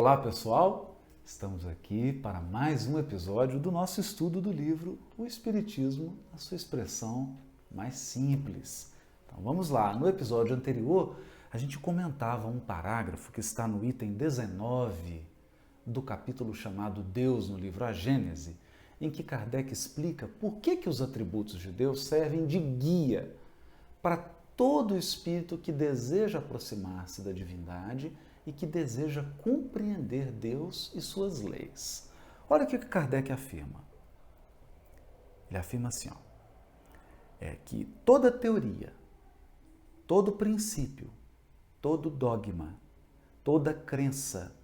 Olá pessoal, estamos aqui para mais um episódio do nosso estudo do livro O Espiritismo, a sua expressão mais simples. Então vamos lá, no episódio anterior a gente comentava um parágrafo que está no item 19 do capítulo chamado Deus no livro A Gênese, em que Kardec explica por que os atributos de Deus servem de guia para todo espírito que deseja aproximar-se da divindade e que deseja compreender Deus e suas leis. Olha o que Kardec afirma. Ele afirma assim, que toda teoria, todo princípio, todo dogma, toda crença,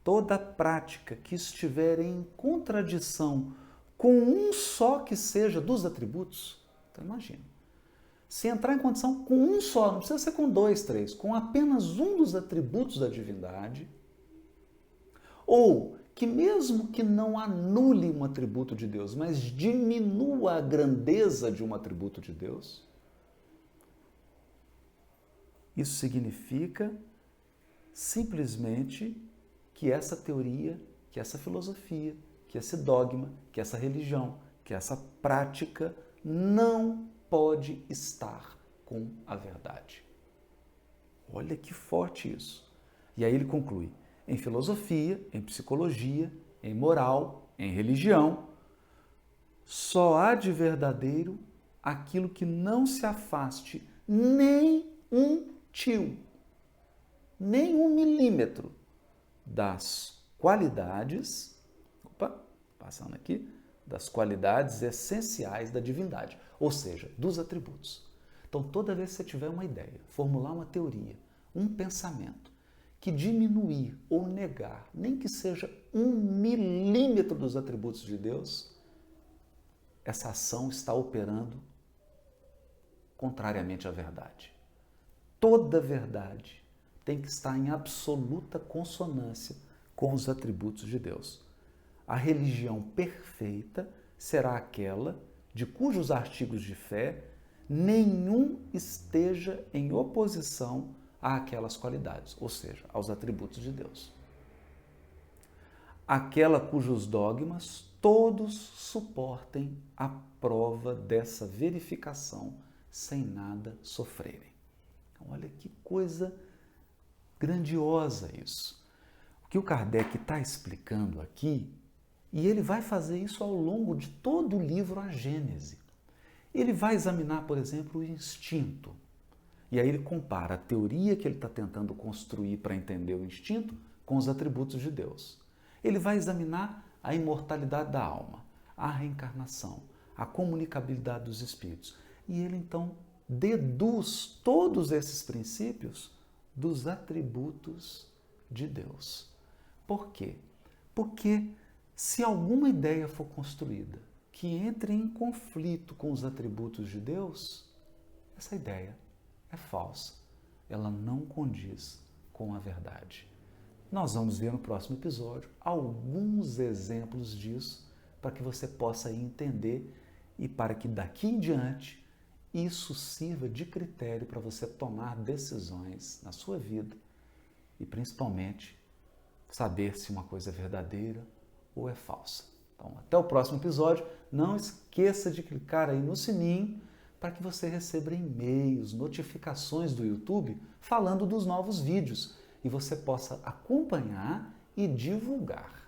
toda prática que estiver em contradição com um só que seja dos atributos, então imagina, se entrar em condição com um só, não precisa ser com dois, três, com apenas um dos atributos da divindade, ou que mesmo que não anule um atributo de Deus, mas diminua a grandeza de um atributo de Deus, isso significa simplesmente que essa teoria, que essa filosofia, que esse dogma, que essa religião, que essa prática não pode estar com a verdade. Olha que forte isso. E aí ele conclui, em filosofia, em psicologia, em moral, em religião, só há de verdadeiro aquilo que não se afaste nem um tio, nem um milímetro das qualidades, passando aqui, das qualidades essenciais da divindade, ou seja, dos atributos. Então, toda vez que você tiver uma ideia, formular uma teoria, um pensamento, que diminuir ou negar, nem que seja 1 milímetro dos atributos de Deus, essa ação está operando contrariamente à verdade. Toda verdade tem que estar em absoluta consonância com os atributos de Deus. A religião perfeita será aquela de cujos artigos de fé nenhum esteja em oposição àquelas qualidades, ou seja, aos atributos de Deus. Aquela cujos dogmas todos suportem a prova dessa verificação sem nada sofrerem. Então, olha que coisa grandiosa isso. O que o Kardec está explicando aqui, e ele vai fazer isso ao longo de todo o livro A Gênese. Ele vai examinar, por exemplo, o instinto. E aí ele compara a teoria que ele está tentando construir para entender o instinto com os atributos de Deus. Ele vai examinar a imortalidade da alma, a reencarnação, a comunicabilidade dos espíritos. E ele, então, deduz todos esses princípios dos atributos de Deus. Por quê? Porque se alguma ideia for construída que entre em conflito com os atributos de Deus, essa ideia é falsa. Ela não condiz com a verdade. Nós vamos ver no próximo episódio alguns exemplos disso para que você possa entender e para que daqui em diante isso sirva de critério para você tomar decisões na sua vida e principalmente saber se uma coisa é verdadeira ou é falsa. Então, até o próximo episódio. Não esqueça de clicar aí no sininho para que você receba e-mails, notificações do YouTube falando dos novos vídeos e você possa acompanhar e divulgar.